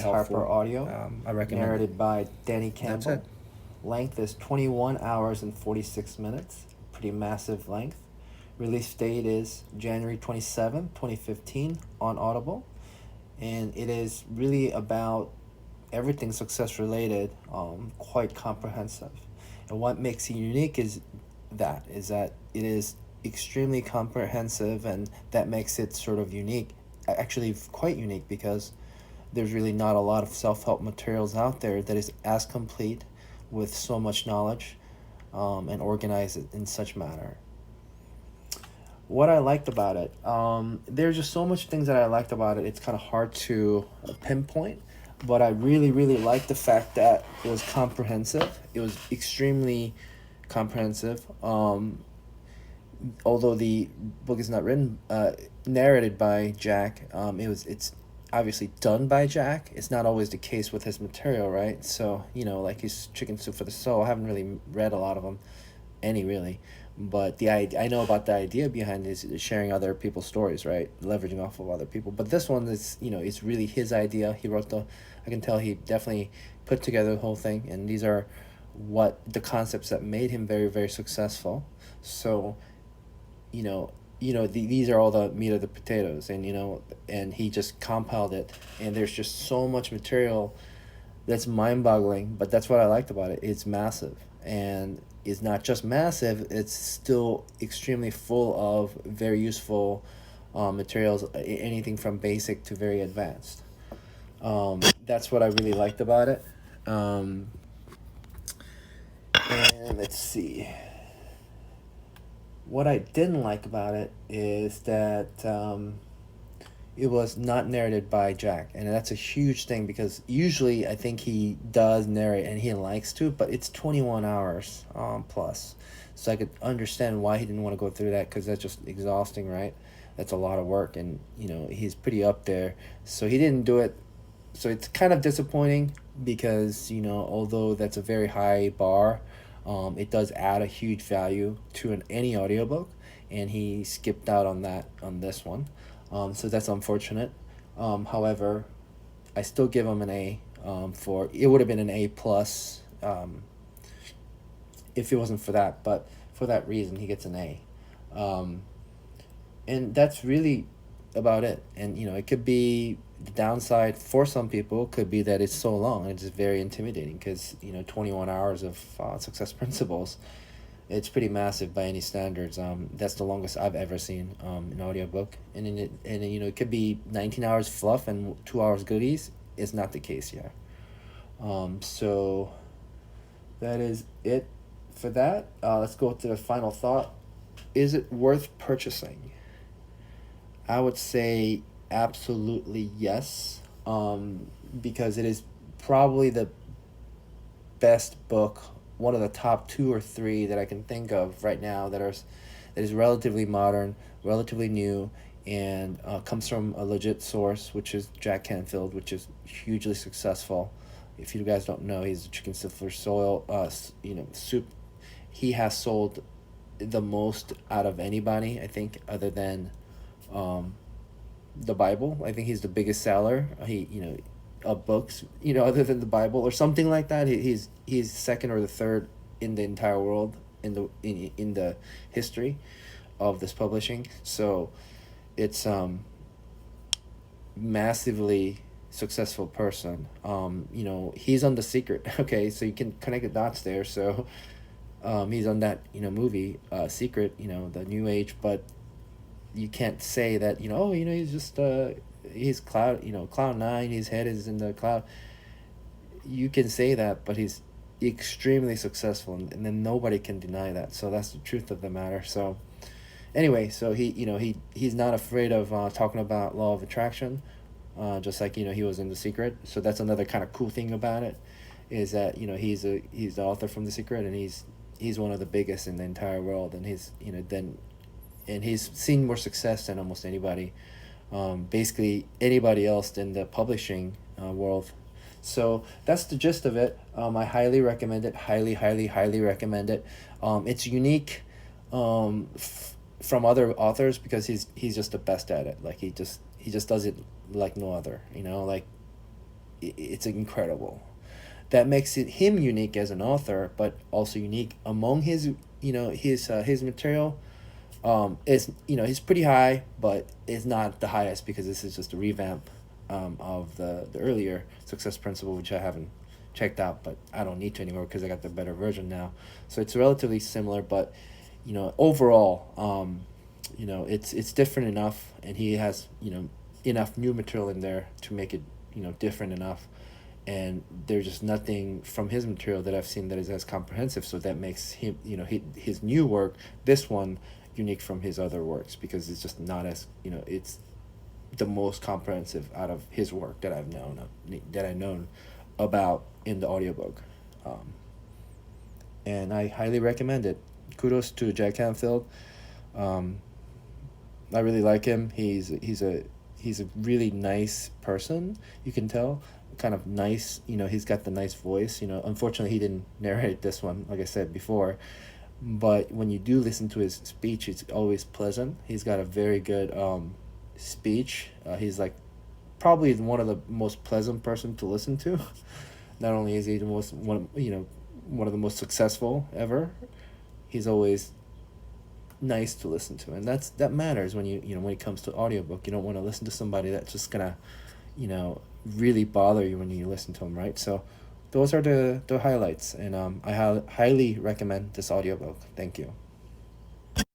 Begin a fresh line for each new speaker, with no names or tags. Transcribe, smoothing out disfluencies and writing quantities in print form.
Harper
helpful.
Audio,
I recommend it.
narrated by Danny
That's
Campbell.
it.
Length is 21 hours and 46 minutes. Pretty massive length. Release date is January 27th, 2015 on Audible. And it is really about everything success related, quite comprehensive. And what makes it unique is that it is extremely comprehensive, and that makes it sort of unique, actually quite unique, because there's really not a lot of self-help materials out there that is as complete with so much knowledge, and organized in such manner. What I liked about it, there's just so much things that I liked about it. It's kind of hard to pinpoint, but I really, really liked the fact that it was comprehensive. It was extremely comprehensive. Although the book is not written, narrated by Jack, it's obviously done by Jack. It's not always the case with his material, right? So like his Chicken Soup for the Soul. I haven't really read a lot of them, any really, but I know about the idea behind this is sharing other people's stories, right? Leveraging off of other people. But this one is it's really his idea. He wrote the. I can tell he definitely put together the whole thing, and these are what the concepts that made him very, very successful. So these are all the meat of the potatoes, and and he just compiled it, and there's just so much material that's mind-boggling. But that's what I liked about it. It's massive, and it's not just massive, it's still extremely full of very useful materials, anything from basic to very advanced. That's what I really liked about it. um, and let's see, what I didn't like about it is that it was not narrated by Jack, and that's a huge thing, because usually I think he does narrate and he likes to, but it's 21 hours plus, so I could understand why he didn't want to go through that, because that's just exhausting, right? That's a lot of work, and he's pretty up there, so he didn't do it. So it's kind of disappointing, because although that's a very high bar, it does add a huge value to any audiobook, and he skipped out on that on this one. So that's unfortunate. However, I still give him an A. For it would have been an A plus, if it wasn't for that, but for that reason, he gets an A. Um, and that's really about it. And it could be the downside for some people could be that it's so long. It's just very intimidating, because 21 hours of success principles. It's pretty massive by any standards. That's the longest I've ever seen an audiobook. And it could be 19 hours fluff and 2 hours goodies. It's not the case here. So that is it for that. Let's go to the final thought. Is it worth purchasing? I would say absolutely yes, because it is probably the best book, one of the top two or three that I can think of right now that is relatively modern, relatively new, and comes from a legit source, which is Jack Canfield, which is hugely successful. If you guys don't know, he's a Chicken Soup for Soil, soup. He has sold the most out of anybody, I think, other than um, the Bible. I think he's the biggest seller. Of books, other than the Bible or something like that. He's second or the third in the entire world, in the history of this publishing. So it's massively successful person. He's on The Secret. Okay, so you can connect the dots there. So he's on that movie, Secret. The New Age, but you can't say that he's just he's cloud 9, his head is in the cloud. You can say that, but he's extremely successful, and then nobody can deny that. So that's the truth of the matter. So anyway, so he's not afraid of talking about law of attraction, just like he was in The Secret. So that's another kind of cool thing about it, is that he's the author from The Secret, and he's one of the biggest in the entire world, and he's seen more success than almost anybody, basically anybody else in the publishing world. So that's the gist of it. I highly recommend it. Highly, highly, highly recommend it. It's unique from other authors, because he's just the best at it. Like he just does it like no other. Like it's incredible. That makes it him unique as an author, but also unique among his, his material. Is, he's pretty high, but it's not the highest because this is just a revamp of the earlier Success Principle, which I haven't checked out, but I don't need to anymore because I got the better version now. So it's relatively similar, but overall, it's different enough, and he has enough new material in there to make it different enough. And there's just nothing from his material that I've seen that is as comprehensive. So that makes him, his new work, this one, unique from his other works because it's just not as, it's the most comprehensive out of his work that I've known about in the audiobook. Um, and I highly recommend it. Kudos to Jack Canfield. Um, I really like him. He's a really nice person. You can tell, kind of nice. He's got the nice voice. Unfortunately, he didn't narrate this one, like I said before. But when you do listen to his speech, it's always pleasant. He's got a very good speech. He's like probably one of the most pleasant person to listen to. Not only is he the most one of the most successful ever, he's always nice to listen to, and that matters when when it comes to audiobook. You don't want to listen to somebody that's just gonna really bother you when you listen to them, right? So those are the highlights, and I highly recommend this audiobook. Thank you.